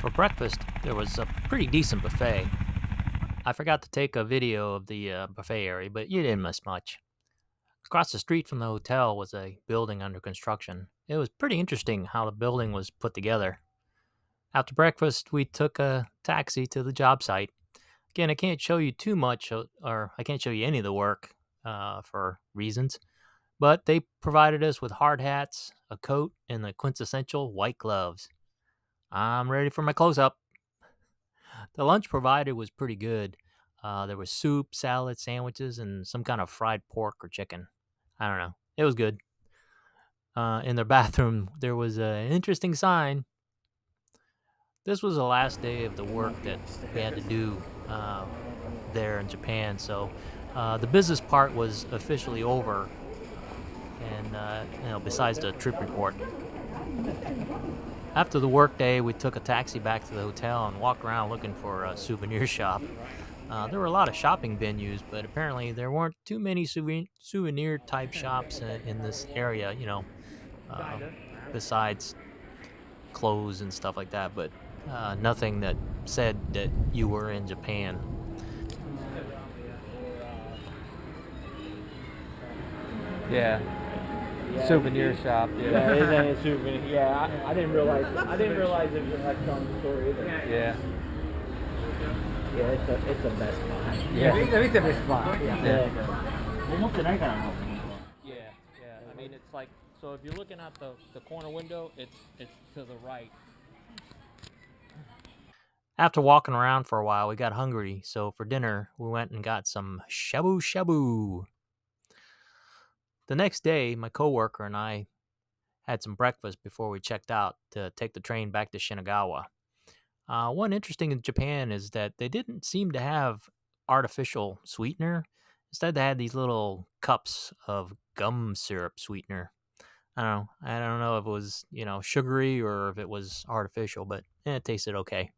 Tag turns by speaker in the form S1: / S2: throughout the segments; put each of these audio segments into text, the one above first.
S1: For breakfast, there was a pretty decent buffet. I forgot to take a video of the buffet area, but you didn't miss much. Across the street from the hotel was a building under construction. It was pretty interesting how the building was put together. After breakfast, we took a taxi to the job site. Again, I can't show you too much, or I can't show you any of the work for reasons, but they provided us with hard hats, a coat, and the quintessential white gloves. I'm ready for my close up. The lunch provided was pretty good. There was soup, salad, sandwiches, and some kind of fried pork or chicken. I don't know. It was good. In their bathroom, there was an interesting sign. This was the last day of the work that we had to do there in Japan, so the business part was officially over. And besides the trip report, after the workday, we took a taxi back to the hotel and walked around looking for a souvenir shop. There were a lot of shopping venues, but apparently there weren't too many souvenir type shops in this area, uh, besides clothes and stuff like that, but nothing that said that you were in Japan.
S2: Yeah, souvenir shop.
S3: Yeah, it
S2: Yeah,
S3: is a souvenir. Yeah, I didn't realize. I didn't realize it was like telling the story either.
S2: yeah,
S3: Yeah, it's the best spot.
S2: yeah.
S4: Viste mi spot.
S3: Yeah.
S4: 思ってないからな。
S1: Yeah. I mean, it's like, so if you're looking out the corner window, it's to the right. After walking around for a while, we got hungry, so for dinner, we went and got some shabu shabu. The next day, my coworker and I had some breakfast before we checked out to take the train back to Shinagawa. One interesting in Japan is that they didn't seem to have artificial sweetener. Instead, they had these little cups of gum syrup sweetener. I don't know if it was, sugary or if it was artificial, but it tasted okay.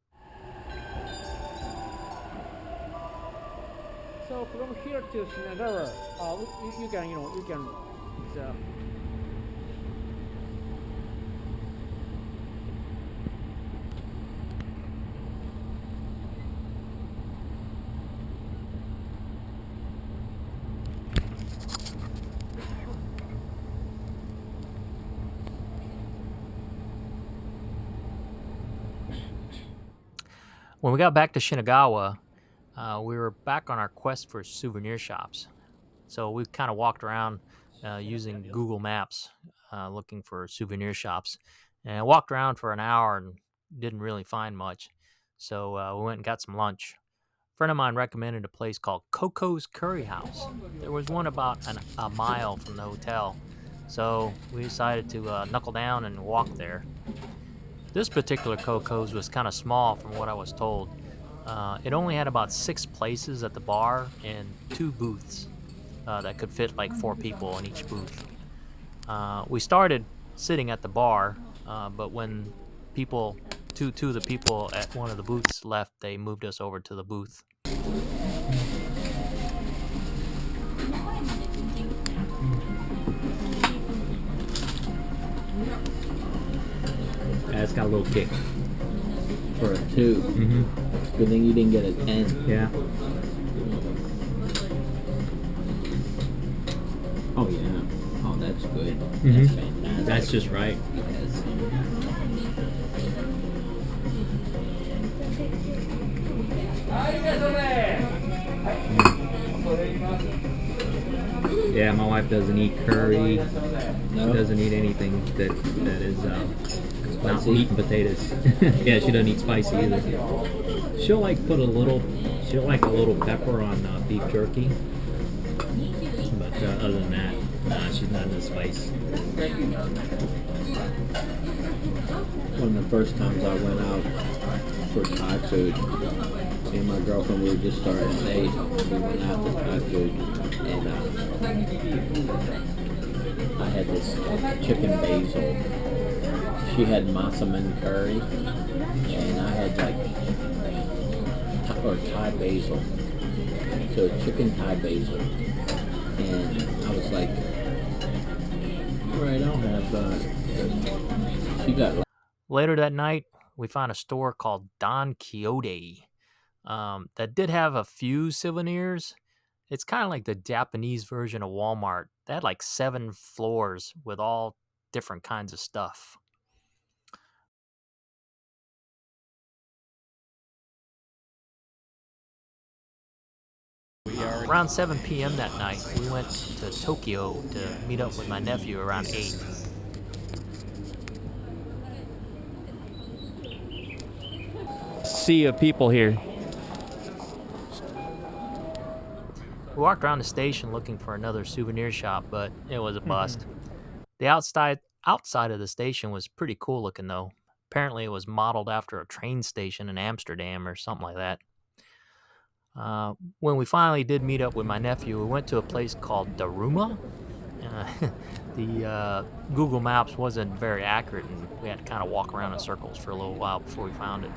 S3: So from here to Shinagawa, you can. Uh,
S1: When we got back to Shinagawa, we were back on our quest for souvenir shops. So we kind of walked around using Google Maps looking for souvenir shops. And I walked around for an hour and didn't really find much. So we went and got some lunch. A friend of mine recommended a place called Coco's Curry House. There was one about a mile from the hotel. So we decided to knuckle down and walk there. This particular Coco's was kind of small from what I was told. It only had about 6 places at the bar and 2 booths that could fit like 4 people in each booth. We started sitting at the bar, but when two of the people at one of the booths left, they moved us over to the booth.
S3: It's got a little kick for a 2.
S2: Mm-hmm.
S3: Good thing you didn't get a 10.
S2: Yeah.
S3: Oh yeah. Oh, that's good.
S2: Mhm.
S3: That's fantastic.
S2: That's just right.
S3: Yes.
S2: Yeah, my wife doesn't eat curry.
S3: No?
S2: Doesn't eat anything that is not
S3: Spicy?
S2: meat and potatoes. Yeah, she doesn't eat spicy either. She'll like put a little. She'll like a little pepper on beef jerky. But other than that, nah, she's not into spice.
S3: One of the first times I went out for Thai food, me and my girlfriend, we were just starting to date. We went out to Thai food, and I had this chicken basil. She had massaman curry, and I had Thai basil. So chicken Thai basil, and I was like, all right, I'll have. She got
S1: Later that night, we found a store called Don Quixote that did have a few souvenirs. It's kind of like the Japanese version of Walmart. They had like 7 floors with all different kinds of stuff. Around 7 p.m. that night, we went to Tokyo to meet up with my nephew around 8.
S2: Sea of people here.
S1: We walked around the station looking for another souvenir shop, but it was a bust. The outside of the station was pretty cool looking, though. Apparently, it was modeled after a train station in Amsterdam or something like that. When we finally did meet up with my nephew, we went to a place called Daruma. The Google Maps wasn't very accurate, and we had to kind of walk around in circles for a little while before we found it.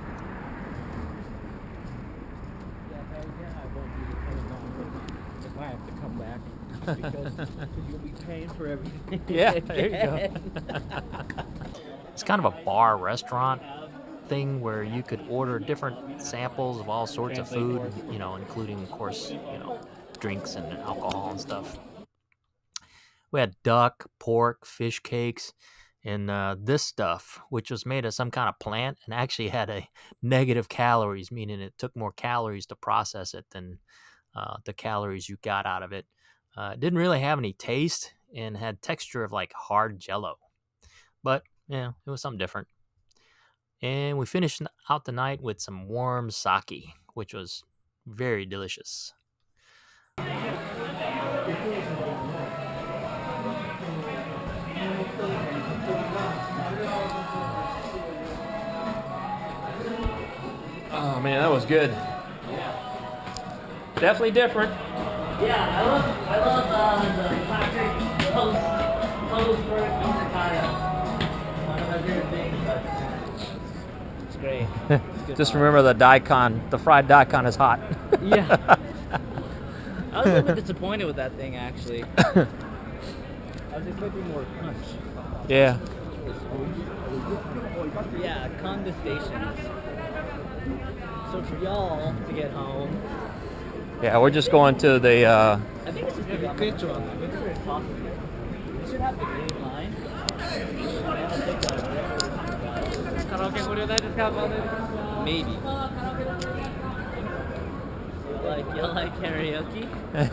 S3: I have to come back because you'll be paying for everything.
S2: Yeah, there you go.
S1: It's kind of a bar restaurant thing where you could order different samples of all sorts of food, including, of course, drinks and alcohol and stuff. We had duck, pork, fish cakes, and this stuff, which was made of some kind of plant and actually had a negative calories, meaning it took more calories to process it than the calories you got out of it. It didn't really have any taste and had texture of like hard jello. But, it was something different. And we finished out the night with some warm sake, which was very delicious.
S2: Oh man, that was good. Definitely different.
S4: Yeah, I love the classic post work avocado. One of my favorite things, but it's great. It's good
S2: Just
S4: fun.
S2: remember the daikon. The fried daikon is hot.
S4: Yeah. I was a little bit disappointed with that thing, actually.
S3: I was expecting more crunch.
S2: Yeah.
S4: Yeah, Conda Station. So for y'all to get home,
S2: Yeah, we're just going to the.
S4: I think it's just gonna be quick one. Maybe we're talking. We should have the main line. Maybe. You like karaoke? That's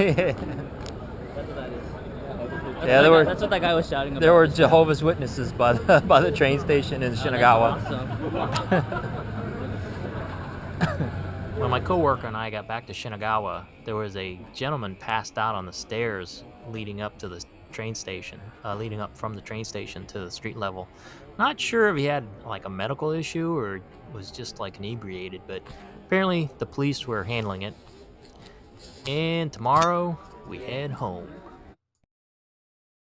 S4: what that is.
S2: Yeah, there were-
S4: That's what that guy was shouting about.
S2: There were Jehovah's Witnesses by the train station in Shinagawa.
S1: When my coworker and I got back to Shinagawa, there was a gentleman passed out on the stairs leading up to the train station, leading up from the train station to the street level. Not sure if he had like a medical issue or was just like inebriated, but apparently the police were handling it. And tomorrow we head home.